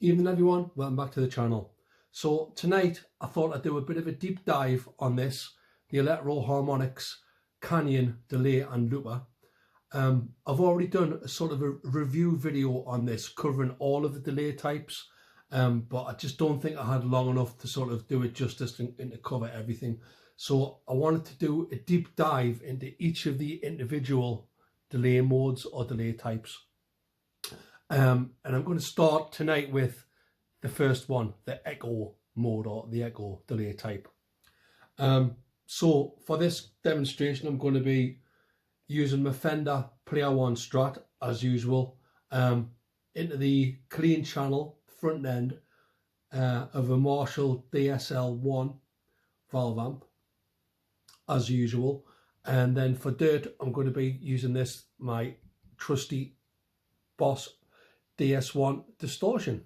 Evening everyone, welcome back to the channel. So tonight I thought I'd do a bit of a deep dive on this, the Electro-Harmonix Canyon delay and looper. I've already done a sort of a review video on this covering all of the delay types, but I just don't think I had long enough to sort of do it justice and to cover everything. So I wanted to do a deep dive into each of the individual delay modes or delay types. And I'm going to start tonight with the first one, the echo mode or the echo delay type. So for this demonstration, I'm going to be using my Fender Player One Strat as usual, into the clean channel front end of a Marshall DSL-1 valve amp as usual. And then for dirt, I'm going to be using this, my trusty Boss DS1 distortion,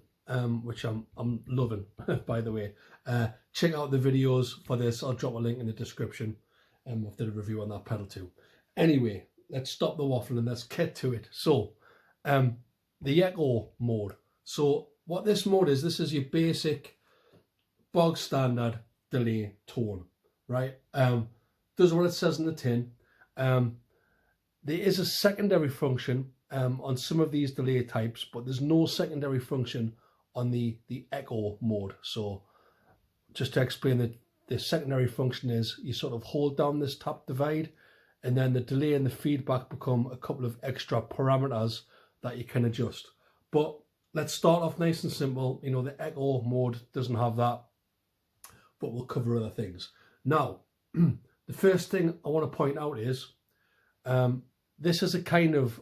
which I'm loving, by the way. Check out the videos for this. I'll drop a link in the description. I've done a review on that pedal too. Anyway, let's stop the waffle and let's get to it. So the echo mode. So what this mode is, this is your basic bog standard delay tone, right? Does what it says in the tin. There is a secondary function on some of these delay types, but there's no secondary function on the echo mode. So just to explain, that the secondary function is you sort of hold down this tap divide, and then the delay and the feedback become a couple of extra parameters that you can adjust. But let's start off nice and simple. You know, the echo mode doesn't have that, but we'll cover other things. Now, the first thing I want to point out is this is a kind of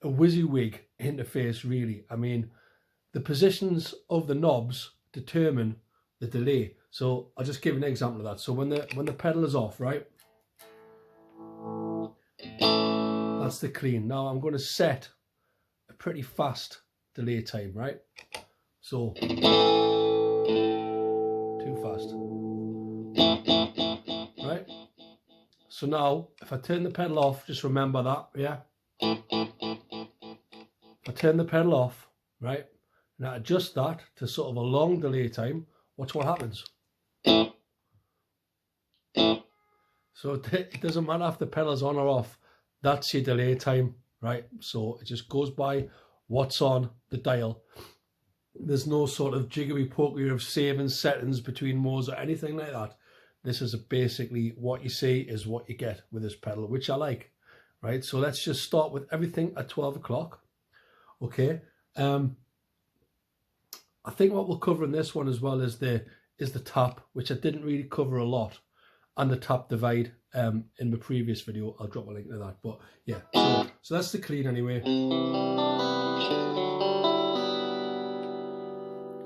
a WYSIWYG interface, really. I mean, the positions of the knobs determine the delay. So I'll just give an example of that. So when the pedal is off, right, that's the clean. Now I'm going to set a pretty fast delay time, right? So too fast, right? So now if I turn the pedal off, just remember that, yeah? I turn the pedal off, right, and I adjust that to sort of a long delay time. Watch what happens. So it doesn't matter if the pedal's on or off, that's your delay time, right? So it just goes by what's on the dial. There's no sort of jiggery pokery of saving settings between modes or anything like that. This is basically what you see is what you get with this pedal, which I like, right? So let's just start with everything at 12 o'clock. Okay, I think what we'll cover in this one as well is the tap, which I didn't really cover a lot, and the tap divide in the previous video. I'll drop a link to that. But yeah, so that's the clean anyway.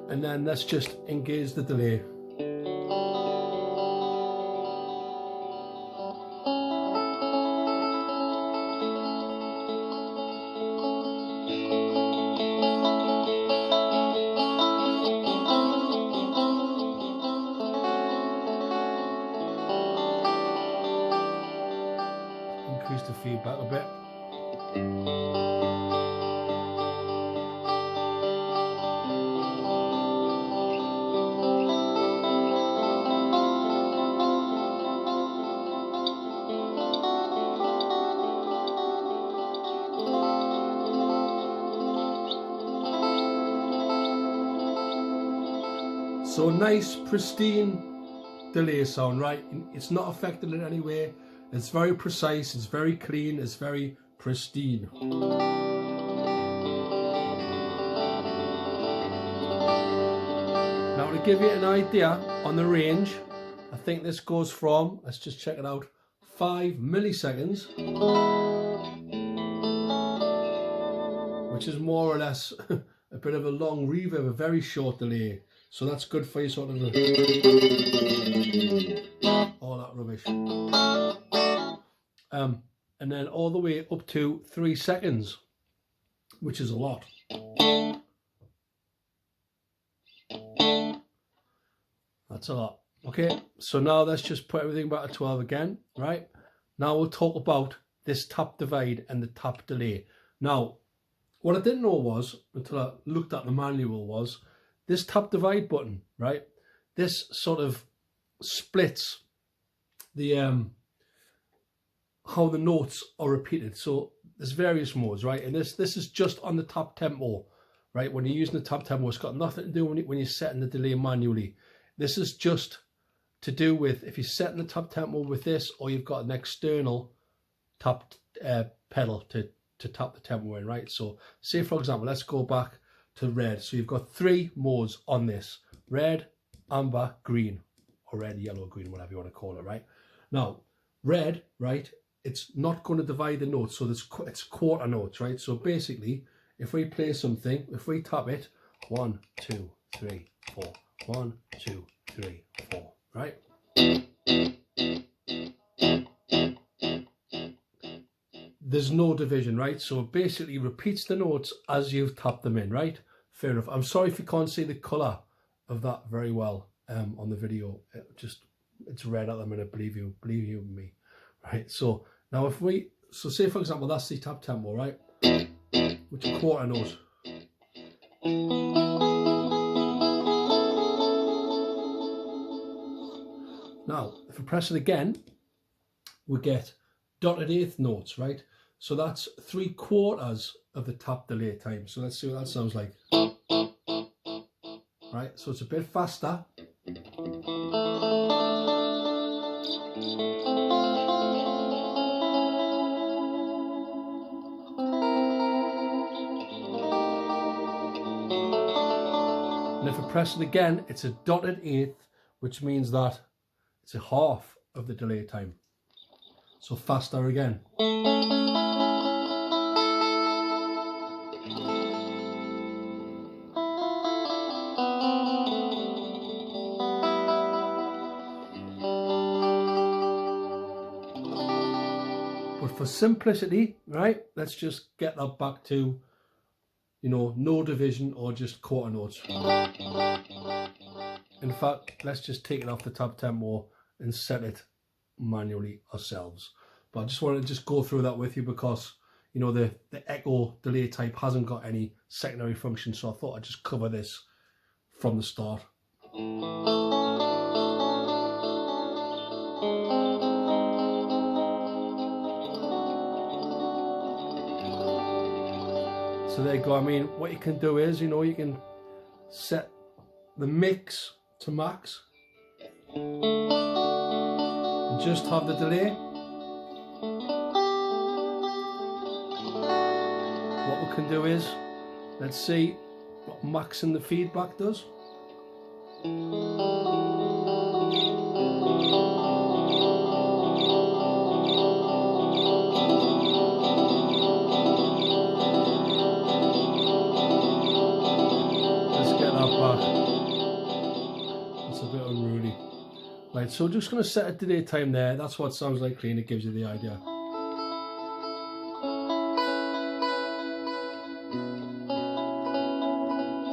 And then let's just engage the delay. Increase the feedback a bit. So nice, pristine delay sound, right? It's not affected in any way. It's very precise, it's very clean, it's very pristine. Now to give you an idea on the range, I think this goes from, let's just check it out, 5 milliseconds, which is more or less a bit of a long reverb, a very short delay. So that's good for you sort of all that rubbish. And then all the way up to 3 seconds, which is a lot. That's a lot. Okay, so now let's just put everything back to 12 again, right? Now we'll talk about this tap divide and the tap delay. Now, What I didn't know was, until I looked at the manual, was this tap divide button, right? This sort of splits the how the notes are repeated. So there's various modes, right? And this is just on the tap tempo, right? When you're using the tap tempo, it's got nothing to do when you're setting the delay manually. This is just to do with if you're setting the tap tempo with this, or you've got an external tap pedal to tap the tempo in, right? So say for example, let's go back to red. So you've got 3 modes on this: red, amber, green, or red, yellow, green, whatever you want to call it, right? Now, red, right, it's not going to divide the notes, so it's quarter notes, right? So basically, if we play something, if we tap it, 1, 2, 3, 4, 1, 2, 3, 4, right? There's no division, right? So it basically repeats the notes as you've tapped them in, right? Fair enough. I'm sorry if you can't see the colour of that very well on the video. It's red at the minute, believe you me, right? So now if we, so say for example, that's the tap tempo, right? Which is quarter note. Now, if we press it again, we get dotted 1/8 notes, right? So that's 3/4 of the tap delay time. So let's see what that sounds like. Right, so it's a bit faster. And if I press it again, it's a dotted 1/8, which means that it's a half of the delay time. So faster again. But for simplicity, right, let's just get that back to, you know, no division or just quarter notes. In fact, let's just take it off the tap tempo and set it manually ourselves. But I just wanted to just go through that with you because, you know, the echo delay type hasn't got any secondary function, so I thought I'd just cover this from the start. So there you go. I mean, what you can do is, you know, you can set the mix to max and just have the delay. What we can do is, let's see what maxing the feedback does. Right, so just going to set a delay time there. That's what it sounds like clean. It gives you the idea.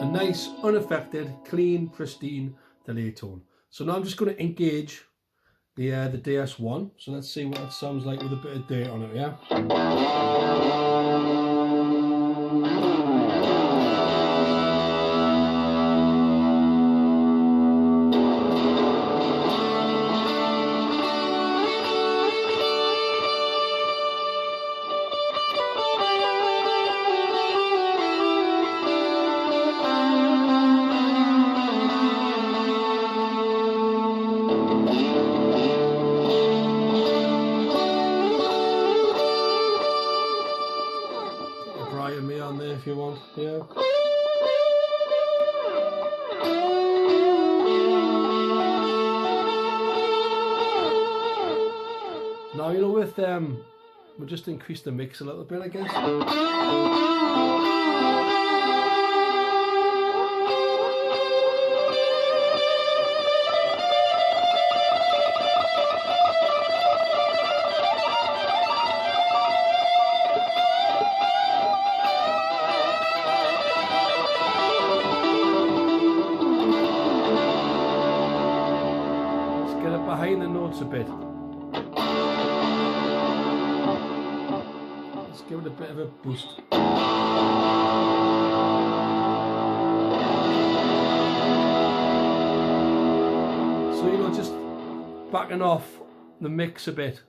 A nice, unaffected, clean, pristine delay tone. So now I'm just going to engage the DS1. So let's see what it sounds like with a bit of delay on it, yeah? Me on there if you want, yeah. Now, you know, with we'll just increase the mix a little bit, I guess. Behind the notes a bit. Let's give it a bit of a boost. So, you know, just backing off the mix a bit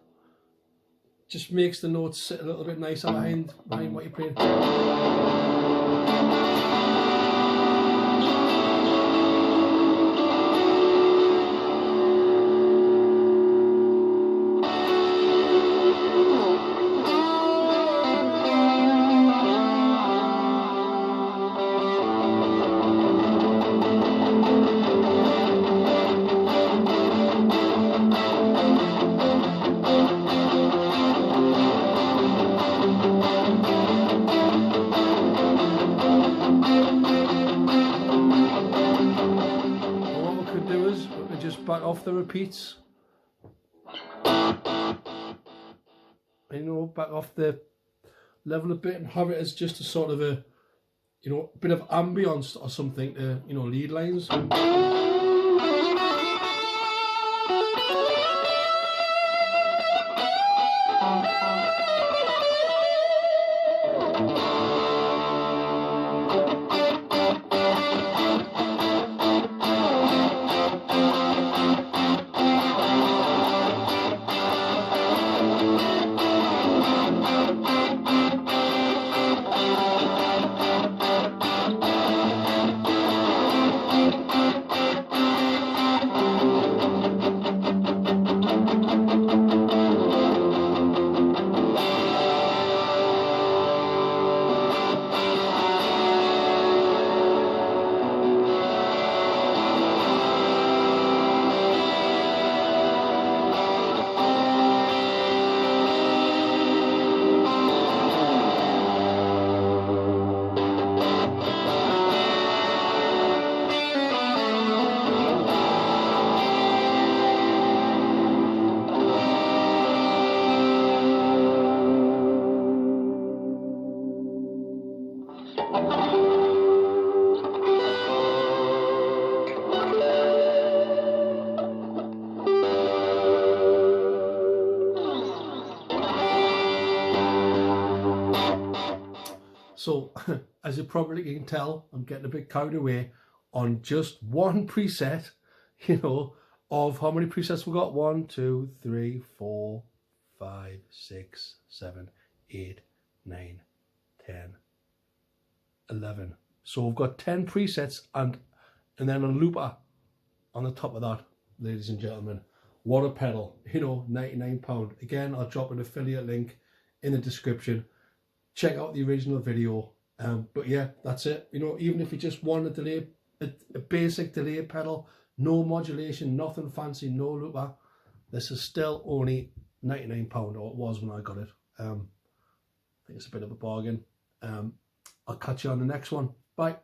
just makes the notes sit a little bit nicer behind what you're playing. Back off the repeats, you know, back off the level a bit and have it as just a sort of a, you know, bit of ambience or something to, you know, lead lines. So, as you probably can tell, I'm getting a bit carried away on just one preset, you know, of how many presets we got? 1, 2, 3, 4, 5, 6, 7, 8, 9, 10, 11. So we've got 10 presets and then a looper on the top of that, ladies and gentlemen. What a pedal, you know, £99. Again, I'll drop an affiliate link in the description. Check out the original video. But yeah, that's it. You know, even if you just want a delay, a basic delay pedal, no modulation, nothing fancy, no looper, this is still only £99, or it was when I got it. I think it's a bit of a bargain. I'll catch you on the next one. Bye.